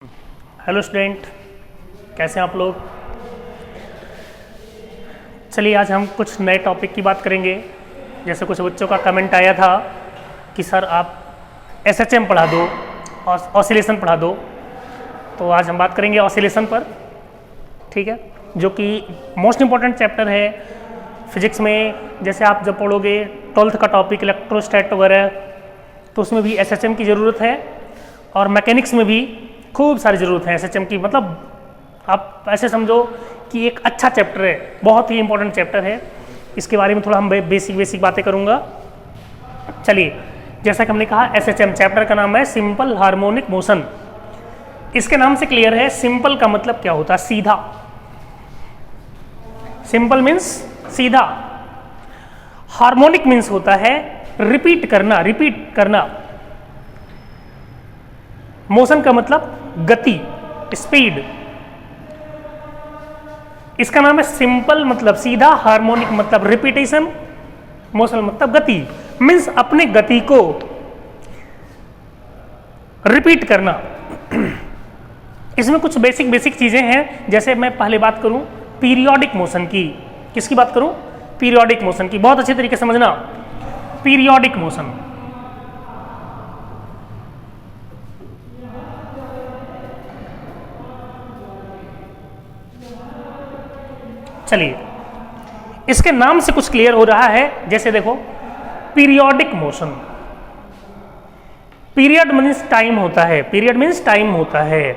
Hello student, कैसे हैं आप लोग। चलिए आज हम कुछ नए टॉपिक की बात करेंगे। जैसे कुछ बच्चों का कमेंट आया था कि सर आप एसएचएम पढ़ा दो और ऑसिलेशन पढ़ा दो, तो आज हम बात करेंगे ऑसिलेशन पर। ठीक है, जो कि मोस्ट इम्पॉर्टेंट चैप्टर है फिजिक्स में। जैसे आप जब पढ़ोगे 12th का टॉपिक इलेक्ट्रोस्टैट वगैरह, तो उसमें भी एसएचएम की ज़रूरत है, और मैकेनिक्स में भी खूब सारी ज़रूरत है एसएचएम की। मतलब आप ऐसे समझो कि एक अच्छा चैप्टर है, बहुत ही इंपॉर्टेंट चैप्टर है। इसके बारे में थोड़ा हम बेसिक बातें करूँगा। चलिए, जैसा कि हमने कहा एसएचएम चैप्टर का नाम है सिंपल हार्मोनिक मोशन। इसके नाम से क्लियर है, सिंपल का मतलब क्या होता है, सीधा। सिंपल मीन्स सीधा, हार्मोनिक मीन्स होता है रिपीट करना। मोशन का मतलब गति, स्पीड। इसका नाम है सिंपल मतलब सीधा, हार्मोनिक मतलब रिपीटेशन, मोशन मतलब गति। मीन्स अपने गति को रिपीट करना। इसमें कुछ बेसिक चीजें हैं। जैसे मैं पहले बात करूं पीरियोडिक मोशन की। किसकी बात करूं? पीरियोडिक मोशन की। बहुत अच्छे तरीके से समझना, पीरियोडिक मोशन। चलिए, इसके नाम से कुछ क्लियर हो रहा है। जैसे देखो, periodic motion, period means time होता है, पीरियड मीन्स टाइम होता है,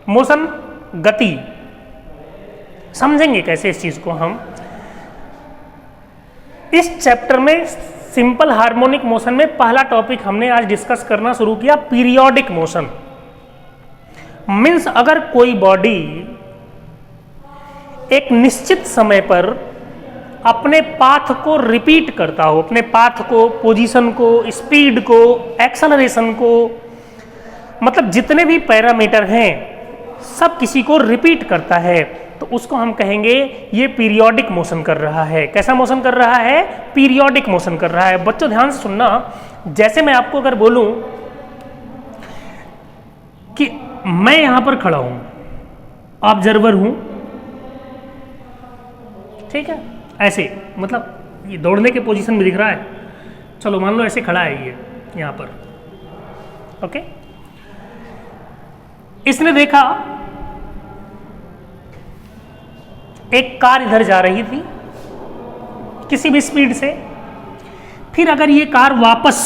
मोशन गति। समझेंगे कैसे इस चीज को हम। इस चैप्टर में सिंपल हार्मोनिक मोशन में पहला टॉपिक हमने आज डिस्कस करना शुरू किया, पीरियोडिक मोशन। मीन्स अगर कोई बॉडी एक निश्चित समय पर अपने पाथ को रिपीट करता हो, अपने पाथ को, पोजीशन को, स्पीड को, एक्सेलरेशन को, मतलब जितने भी पैरामीटर हैं सब किसी को रिपीट करता है, तो उसको हम कहेंगे ये पीरियोडिक मोशन कर रहा है। कैसा मोशन कर रहा है? पीरियोडिक मोशन कर रहा है। बच्चों ध्यान से सुनना। जैसे मैं आपको अगर बोलूं कि मैं यहां पर खड़ा हूं, ऑब्जर्वर हूं, ठीक है, ऐसे मतलब ये दौड़ने के पोजीशन में दिख रहा है। चलो मान लो ऐसे खड़ा है ये यहां पर, ओके। इसने देखा एक कार इधर जा रही थी किसी भी स्पीड से। फिर अगर ये कार वापस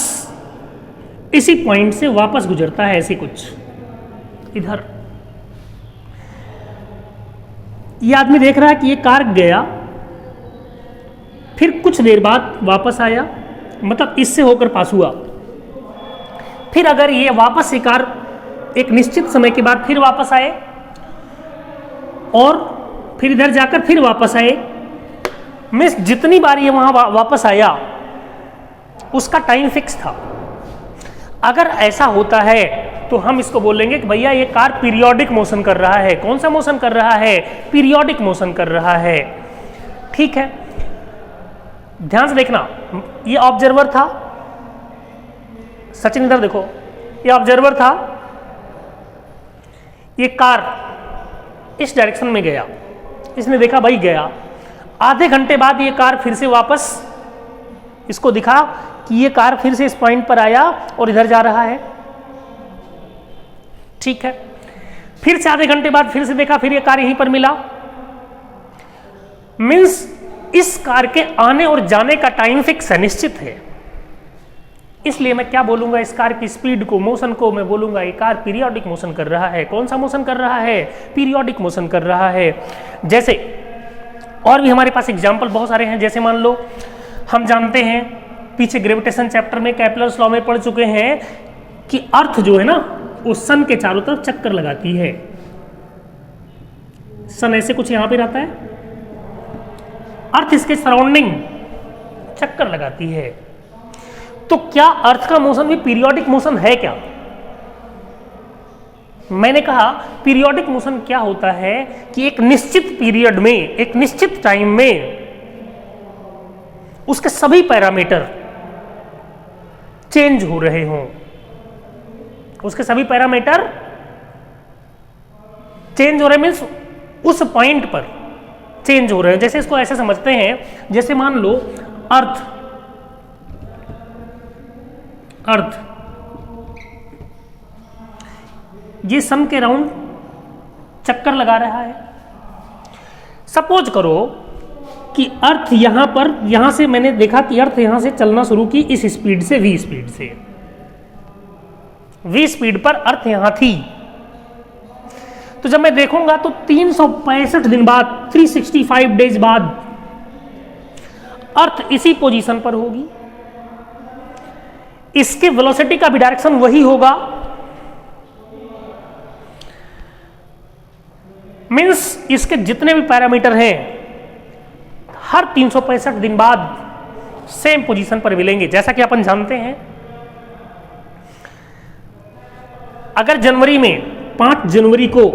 इसी पॉइंट से वापस गुजरता है, ऐसे कुछ इधर, ये आदमी देख रहा है कि ये कार गया, फिर कुछ देर बाद वापस आया, मतलब इससे होकर पास हुआ। फिर अगर ये वापस से कार एक निश्चित समय के बाद फिर वापस आए, और फिर इधर जाकर फिर वापस आए, मीन्स जितनी बार ये वहां वापस आया उसका टाइम फिक्स था। अगर ऐसा होता है तो हम इसको बोलेंगे कि भैया ये कार पीरियोडिक मोशन कर रहा है। कौन सा मोशन कर रहा है? पीरियोडिक मोशन कर रहा है। ठीक है, ध्यान से देखना। ये ऑब्जर्वर था, सचिन इधर देखो, ये ऑब्जर्वर था, ये कार इस डायरेक्शन में गया, इसने देखा भाई गया। आधे घंटे बाद ये कार फिर से वापस, इसको दिखा कि ये कार फिर से इस पॉइंट पर आया और इधर जा रहा है, ठीक है। फिर से आधे घंटे बाद फिर से देखा, फिर ये कार यहीं पर मिला। मीन्स इस कार के आने और जाने का टाइम फिक्स है, निश्चित है। इसलिए मैं क्या बोलूंगा, इस कार की स्पीड को, मोशन को मैं बोलूंगा ये कार पीरियोडिक मोशन कर रहा है। कौन सा मोशन कर रहा है? पीरियोडिक मोशन कर रहा है। जैसे और भी हमारे पास एग्जाम्पल बहुत सारे हैं। जैसे मान लो हम जानते हैं, पीछे ग्रेविटेशन चैप्टर में कैपलर्स लॉ में पढ़ चुके हैं कि अर्थ जो है ना, वो सन के चारों तरफ चक्कर लगाती है। सन ऐसे कुछ यहां पे रहता है, अर्थ इसके सराउंडिंग चक्कर लगाती है। तो क्या अर्थ का मोशन भी पीरियोडिक मोशन है क्या? मैंने कहा पीरियोडिक मोशन क्या होता है कि एक निश्चित पीरियड में, एक निश्चित टाइम में उसके सभी पैरामीटर चेंज हो रहे हों, उसके सभी पैरामीटर चेंज हो रहे मीन्स उस पॉइंट पर चेंज हो रहे हैं। जैसे इसको ऐसे समझते हैं, जैसे मान लो अर्थ ये सन के राउंड चक्कर लगा रहा है। सपोज करो कि अर्थ यहां से मैंने देखा कि अर्थ यहां से चलना शुरू की इस स्पीड से, v स्पीड से, v स्पीड पर अर्थ यहां थी। तो जब मैं देखूंगा तो 365 दिन बाद, 365 डेज बाद अर्थ इसी पोजीशन पर होगी। इसके वेलोसिटी का भी डायरेक्शन वही होगा। मींस इसके जितने भी पैरामीटर हैं हर 365 दिन बाद सेम पोजीशन पर मिलेंगे। जैसा कि अपन जानते हैं, अगर जनवरी में 5 जनवरी को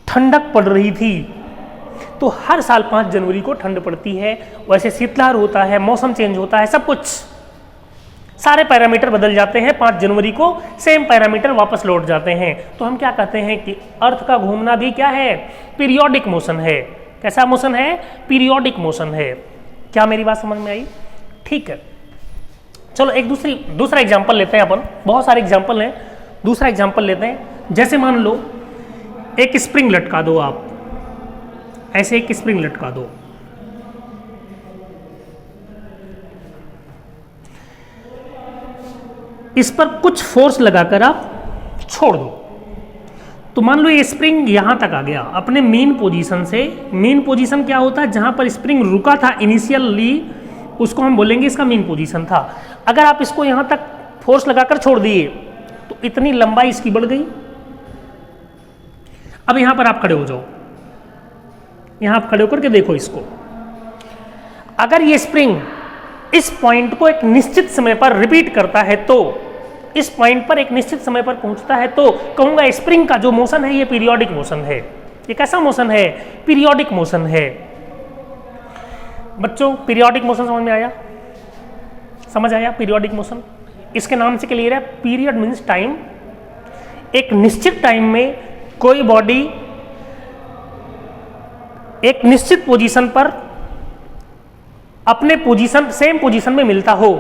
ठंडक पड़ रही थी तो हर साल 5 जनवरी को ठंड पड़ती है। वैसे शीतलहर होता है, मौसम चेंज होता है, सब कुछ, सारे पैरामीटर बदल जाते हैं। 5 जनवरी को सेम पैरामीटर वापस लौट जाते हैं। तो हम क्या कहते हैं कि अर्थ का घूमना भी क्या है? पीरियोडिक मोशन है। कैसा मोशन है? पीरियोडिक मोशन है। क्या मेरी बात समझ में आई? ठीक है, चलो एक दूसरा एग्जाम्पल लेते हैं अपन। बहुत सारे एग्जाम्पल हैं, दूसरा एग्जाम्पल लेते हैं। जैसे मान लो एक स्प्रिंग लटका दो, आप ऐसे एक स्प्रिंग लटका दो, इस पर कुछ फोर्स लगाकर आप छोड़ दो। तो मान लो ये स्प्रिंग यहां तक आ गया अपने मेन पोजीशन से। मेन पोजीशन क्या होता है? जहां पर स्प्रिंग रुका था इनिशियली, उसको हम बोलेंगे इसका मेन पोजीशन था। अगर आप इसको यहां तक फोर्स लगाकर छोड़ दिए तो इतनी लंबाई इसकी बढ़ गई। अब यहां पर आप खड़े हो जाओ, यहां आप खड़े होकर के देखो इसको। अगर ये स्प्रिंग इस पॉइंट को एक निश्चित समय पर रिपीट करता है, तो इस पॉइंट पर एक निश्चित समय पर पहुंचता है, तो कहूंगा स्प्रिंग का जो मोशन है ये पीरियोडिक मोशन है। ये कैसा मोशन है? पीरियोडिक मोशन है। बच्चों, पीरियोडिक मोशन समझ में आया? समझ आया पीरियोडिक मोशन? इसके नाम से क्लियर है। Period means time. एक निश्चित टाइम में कोई बॉडी एक निश्चित पोजीशन पर अपने पोजीशन, सेम पोजीशन में मिलता हो,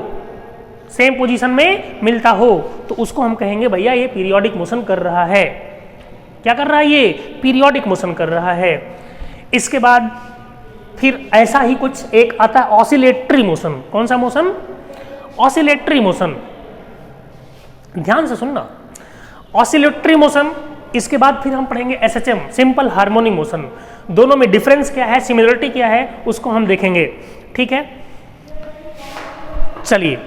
सेम पोजीशन में मिलता हो, तो उसको हम कहेंगे भैया ये पीरियोडिक मोशन कर रहा है। क्या कर रहा है? ये पीरियोडिक मोशन कर रहा है। इसके बाद फिर ऐसा ही कुछ एक आता है ऑसिलेटरी मोशन। कौन सा मोशन? Oscillatory motion. ध्यान से सुनना, ऑसिलेटरी मोशन। इसके बाद फिर हम पढ़ेंगे एसएचएम, सिंपल हार्मोनिक मोशन। दोनों में डिफरेंस क्या है, सिमिलरिटी क्या है, उसको हम देखेंगे। ठीक है, चलिए।